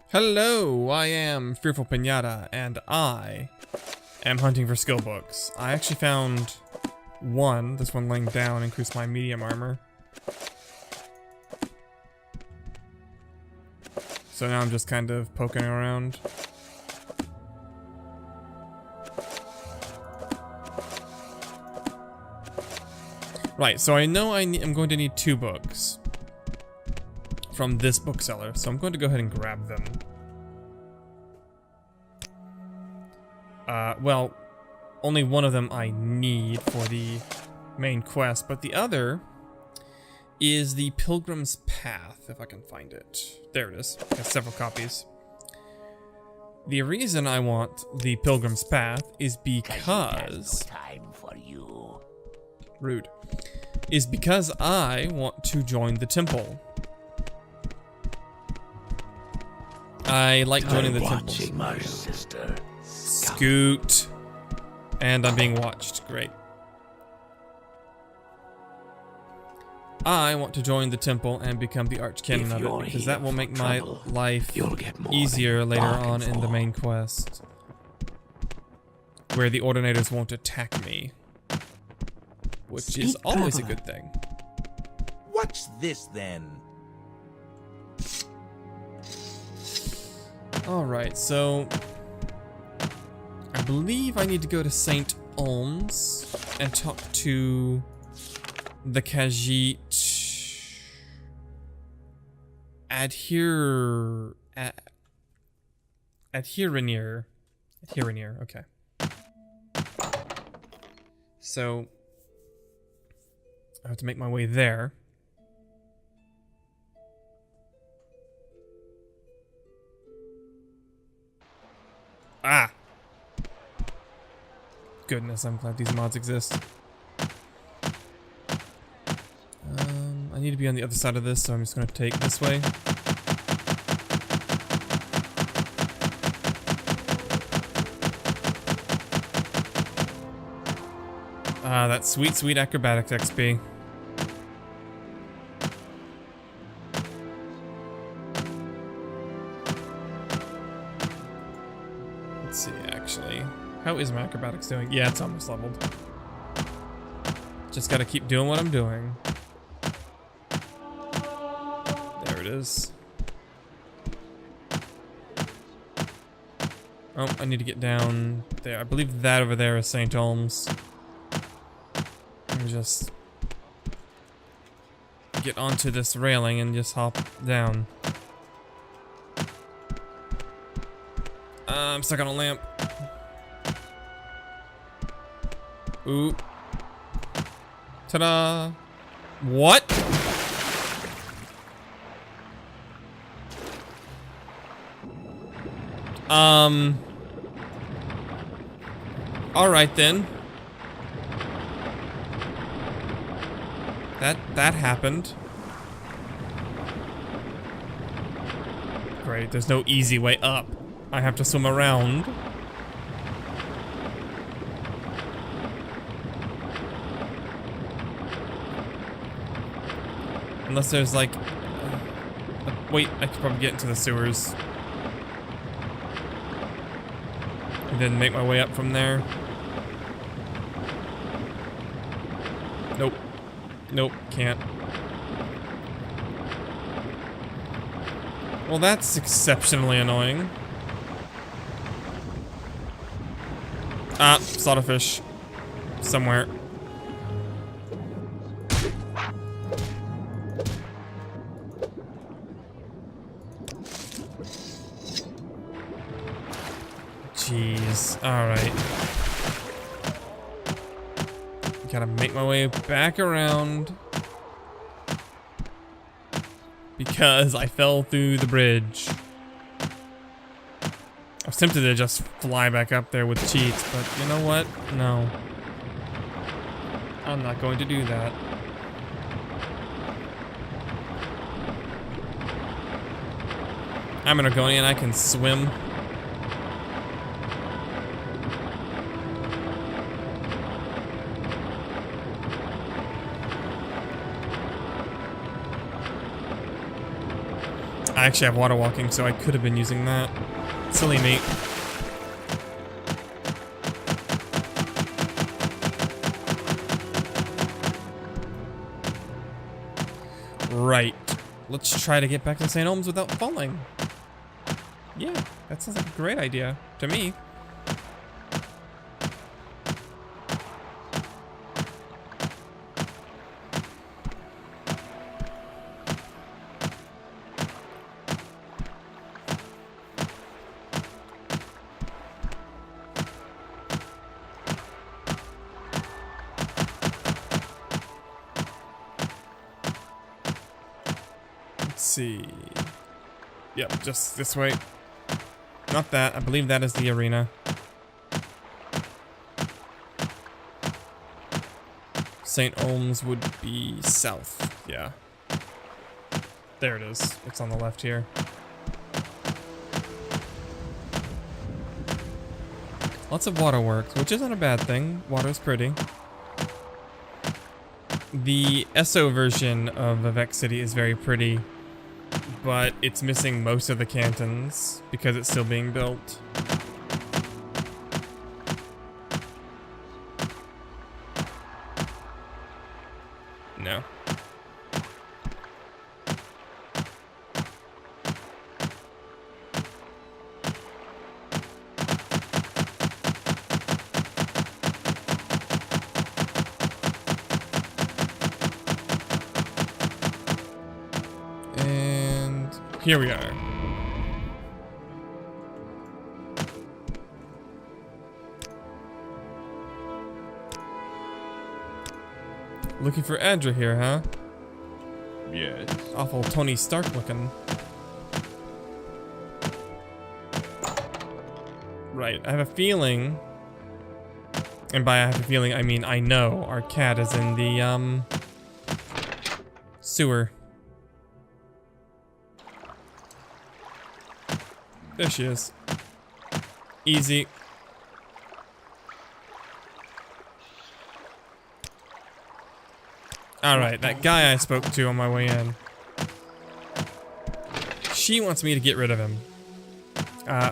Hello, I am FearfulPinata, and I am hunting for skill books. I actually found one, this one laying down, increased my medium armor. So now I'm just kind of poking around. Right, so I know I'm going to need 2 books from this bookseller, so I'm going to go ahead and grab them. Well, only one of them I need for the main quest, but the other is the Pilgrim's Path, if I can find it. There it is. It has several copies. The reason I want the Pilgrim's Path is because... Rude. Is because I want to join the temple. I like joining the temples. My sister. Scoot. And I'm being watched. Great. I want to join the temple and become the archcanon of it, because that will make my life easier later on in the main quest, where the Ordinators won't attack me, which is always a good thing. What's this then? Alright, so I believe I need to go to St. Olms and talk to the Khajiit Adherenir, okay. So I have to make my way there. Ah! Goodness, I'm glad these mods exist. I need to be on the other side of this, so I'm just gonna take this way. Ah, that sweet, sweet acrobatics XP. Let's see, actually. How is my acrobatics doing? Yeah, it's almost leveled. Just gotta keep doing what I'm doing. There it is. Oh, I need to get down there. I believe that over there is St. Olms. Let me just get onto this railing and just hop down. I'm stuck on a lamp. Ooh. Ta-da! What? Alright then. That happened. Great, there's no easy way up. I have to swim around. Unless there's like... wait, I could probably get into the sewers. And then make my way up from there. Nope. Nope, can't. Well, that's exceptionally annoying. Ah, saw a fish. Somewhere. Jeez. Alright. Gotta make my way back around. Because I fell through the bridge. I was tempted to just fly back up there with cheats, but you know what? No. I'm not going to do that. I'm an Argonian, I can swim. I actually have water walking, so I could have been using that. Silly me. Right. Let's try to get back to St. Olms without falling. Yeah, that sounds like a great idea to me. See. Yep, just this way. Not that. I believe that is the arena. St. Olms would be south. Yeah. There it is. It's on the left here. Lots of waterworks, which isn't a bad thing. Water's pretty. The SO version of Vivec City is very pretty, but it's missing most of the cantons because it's still being built. No. Here we are. Looking for Adra here, huh? Yes. Awful Tony Stark looking. Right, I have a feeling, and by I have a feeling I mean I know, our cat is in the sewer. There she is. Easy. Alright, that guy I spoke to on my way in. She wants me to get rid of him.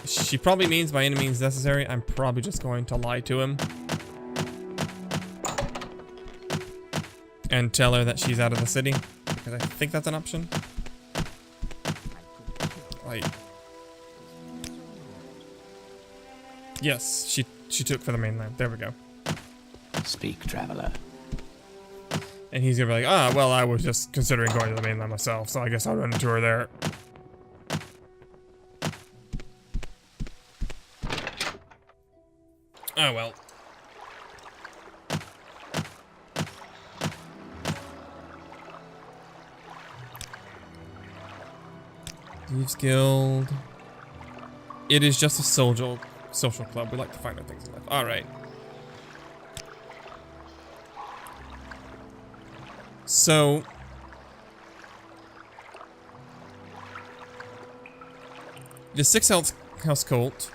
She probably means by any means necessary. I'm probably just going to lie to him. And tell her that she's out of the city. Because I think that's an option. Like... Yes, she took for the mainland. There we go. Speak, traveler. And he's gonna be like, ah, well, I was just considering going to the mainland myself, so I guess I'll run into her there. Oh, well. Thieves Guild. It is just a social club. We like to find out things in life. Alright. So... the Sixth House Cult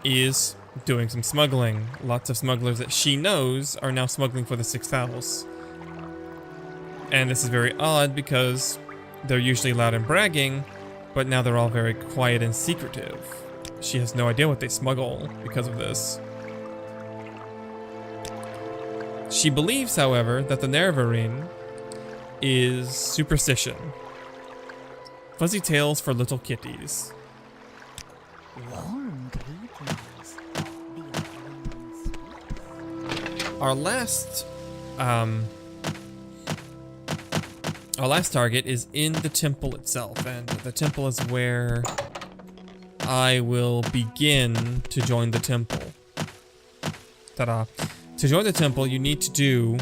is doing some smuggling. Lots of smugglers that she knows are now smuggling for the Sixth House. And this is very odd because they're usually loud and bragging, but now they're all very quiet and secretive. She has no idea what they smuggle because of this. She believes, however, that the Nerevarine is superstition. Fuzzy tales for little kitties. Warm greetings. Our last target is in the temple itself, and the temple is where I will begin to join the temple. Ta-da. To join the temple, you need to do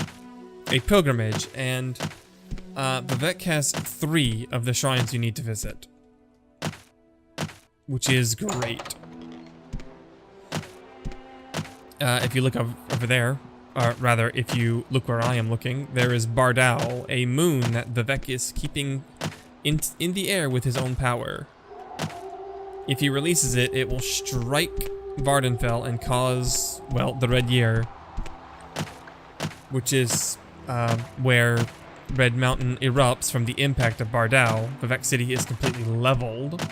a pilgrimage, and Vivec has 3 of the shrines you need to visit, which is great. If you look over there, or rather, if you look where I am looking, there is Bardal, a moon that Vivec is keeping in the air with his own power. If he releases it, it will strike Vvardenfel and cause, well, the Red Year, which is where Red Mountain erupts from the impact of Bardal, Vivec City is completely leveled.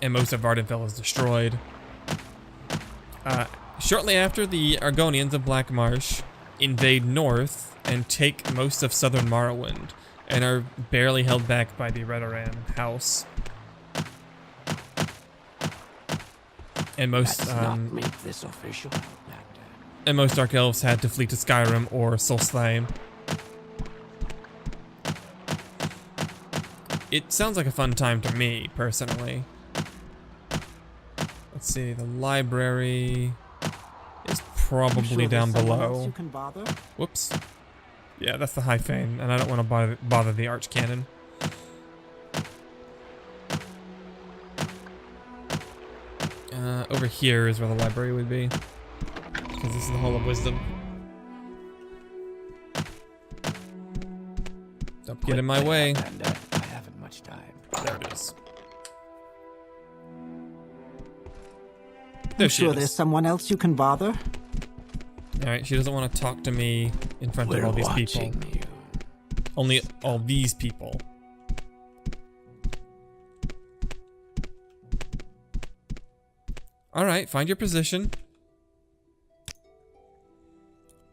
And most of Vvardenfel is destroyed. Shortly after, the Argonians of Black Marsh invade north and take most of southern Morrowind, and are barely held back by the Redoran house. And most not make this official. and most Dark Elves had to flee to Skyrim or Solstheim. It sounds like a fun time to me, personally. Let's see, the library is probably down below. Whoops. Yeah, that's the High Fane, and I don't want to bother the Archcanon. Over here is where the library would be, because this is the Hall of Wisdom. Don't get in my way. I haven't much time. There it is. I'm sure there's someone else you can bother. Alright, she doesn't want to talk to me in front of all these people. You. Only all these people. Alright, find your position.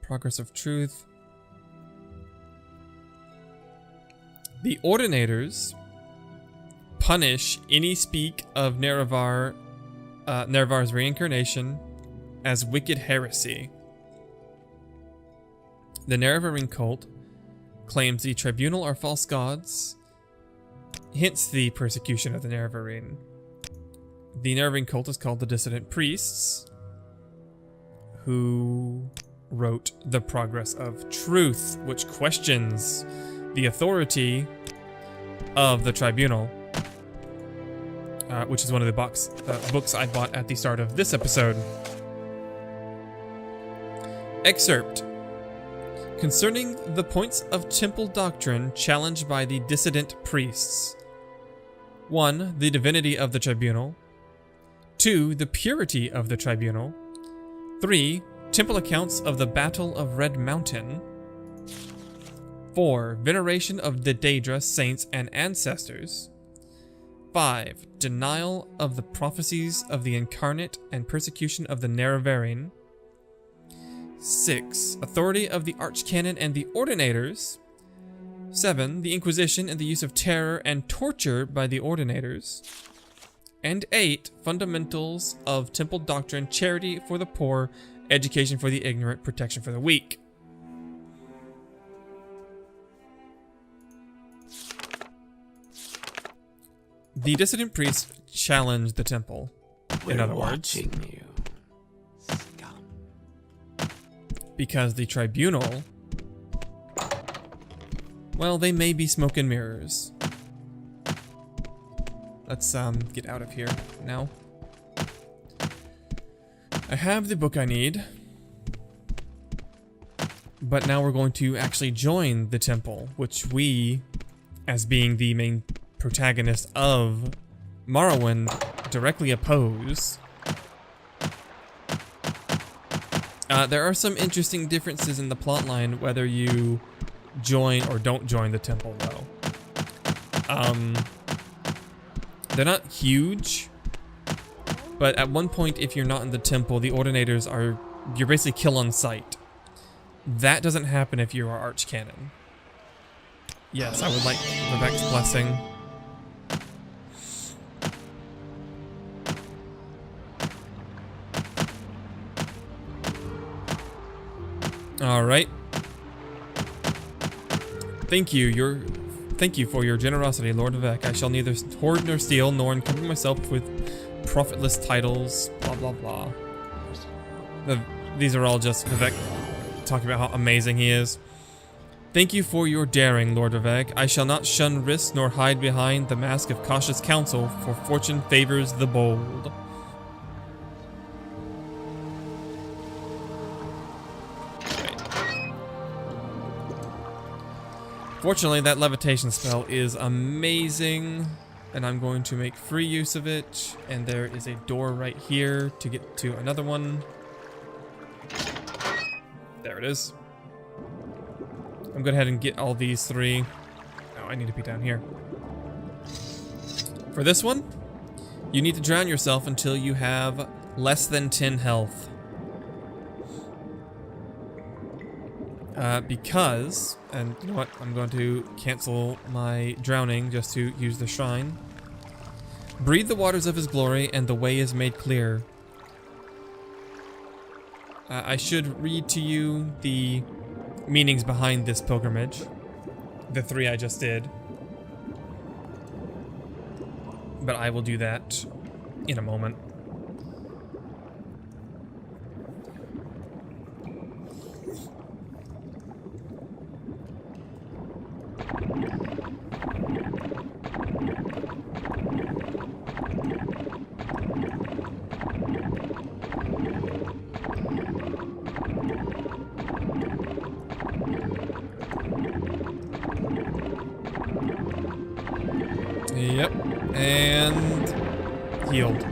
Progress of Truth. The Ordinators punish any speak of Nerevar's reincarnation as wicked heresy. The Nerevarine cult claims the tribunal are false gods, hence the persecution of the Nerevarine. The Nerevarine cult is called the Dissident Priests, who wrote The Progress of Truth, which questions the authority of the tribunal, which is one of the books I bought at the start of this episode. Excerpt. Concerning the points of temple doctrine challenged by the dissident priests. 1. The divinity of the tribunal. 2. The purity of the tribunal. 3. Temple accounts of the Battle of Red Mountain. 4. Veneration of the Daedra, saints, and ancestors. 5. Denial of the prophecies of the incarnate and persecution of the Nerevarine. 6. Authority of the Archcanon and the Ordinators. 7. The Inquisition and the use of terror and torture by the Ordinators. And 8. Fundamentals of Temple Doctrine, charity for the poor, education for the ignorant, protection for the weak. The dissident priests challenge the temple, in other words. You. Scum. Because the tribunal, well, they may be smoke and mirrors. Let's get out of here now. I have the book I need, but now we're going to actually join the temple, which we, as being the main protagonist of Morrowind, directly oppose. There are some interesting differences in the plotline whether you join or don't join the temple, though. They're not huge, but at one point, if you're not in the temple, the Ordinators are, you're basically kill on sight. That doesn't happen if you are Archcanon. Yes, I would like Vivec's blessing. Alright. Thank you for your generosity, Lord Vivec. I shall neither hoard nor steal, nor encumber myself with profitless titles, blah blah blah. These are all just Vivec talking about how amazing he is. Thank you for your daring, Lord Vivec. I shall not shun risks nor hide behind the mask of cautious counsel, for fortune favors the bold. Fortunately, that levitation spell is amazing, and I'm going to make free use of it, and there is a door right here to get to another one. There it is. I'm going to go ahead and get all these 3. Oh, I need to be down here. For this one, you need to drown yourself until you have less than 10 health. Because, and you know what, I'm going to cancel my drowning just to use the shrine. Breathe the waters of his glory and the way is made clear. I should read to you the meanings behind this pilgrimage. The 3 I just did. But I will do that in a moment. Yep, and healed.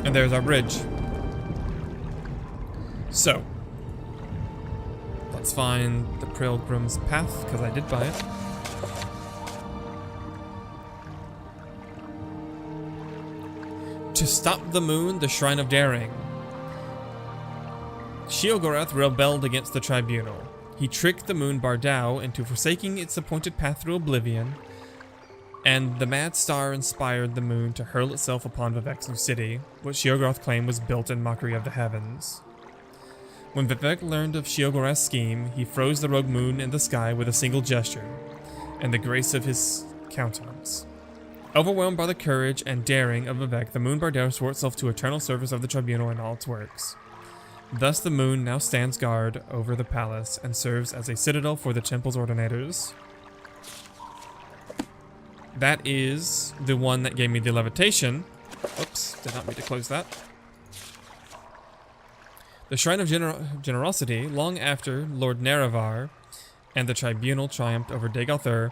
And there's our bridge. So, let's find the Pilgrim's Path, because I did buy it. To stop the moon, the Shrine of Daring. Sheogorath rebelled against the tribunal. He tricked the moon Bardau into forsaking its appointed path through oblivion, and the mad star inspired the moon to hurl itself upon Vivec's new city, which Sheogorath claimed was built in mockery of the heavens. When Vivec learned of Sheogorath's scheme, he froze the rogue moon in the sky with a single gesture, and the grace of his countenance. Overwhelmed by the courage and daring of Vivec, the moon Bardau swore itself to eternal service of the tribunal and all its works. Thus the moon now stands guard over the palace and serves as a citadel for the temple's ordinators. That is the one that gave me the levitation. Oops, did not mean to close that. The Shrine of Generosity, long after Lord Nerevar and the tribunal triumphed over Dagothr,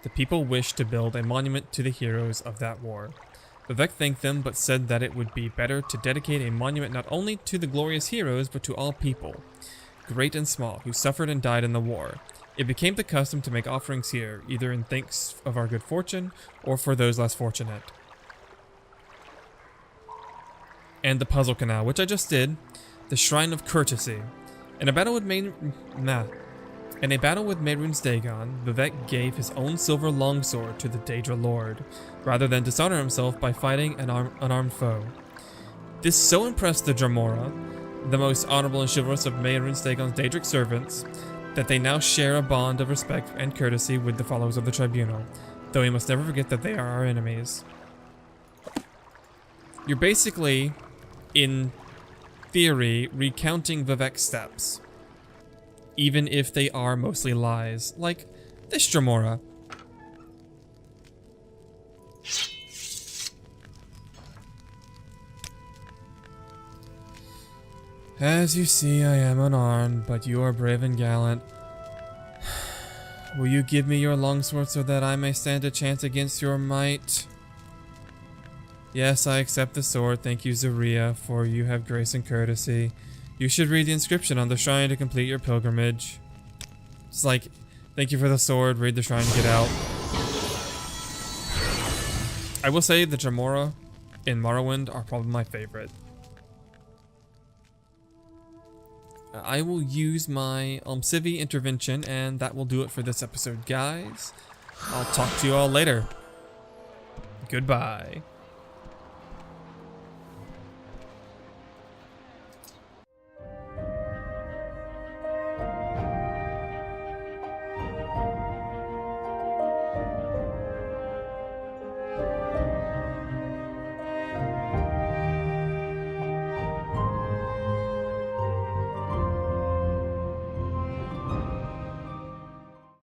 the people wished to build a monument to the heroes of that war. Vivec thanked them, but said that it would be better to dedicate a monument not only to the glorious heroes, but to all people, great and small, who suffered and died in the war. It became the custom to make offerings here, either in thanks of our good fortune, or for those less fortunate. And the Puzzle Canal, which I just did, the Shrine of Courtesy. In a battle with Mehrunes Dagon, Vivec gave his own silver longsword to the Daedra Lord, rather than dishonor himself by fighting an unarmed foe. This so impressed the Dremora, the most honorable and chivalrous of Mehrunes Dagon's Daedric servants, that they now share a bond of respect and courtesy with the followers of the tribunal, though we must never forget that they are our enemies. You're basically, in theory, recounting Vivec's steps, even if they are mostly lies, like this Dremora. As you see, I am unarmed, but you are brave and gallant. Will you give me your longsword so that I may stand a chance against your might? Yes, I accept the sword. Thank you, Zaria, for you have grace and courtesy. You should read the inscription on the shrine to complete your pilgrimage. It's like, thank you for the sword, read the shrine, get out. I will say the Dremora in Morrowind are probably my favorite. I will use my Civi intervention, and that will do it for this episode, guys. I'll talk to you all later. Goodbye.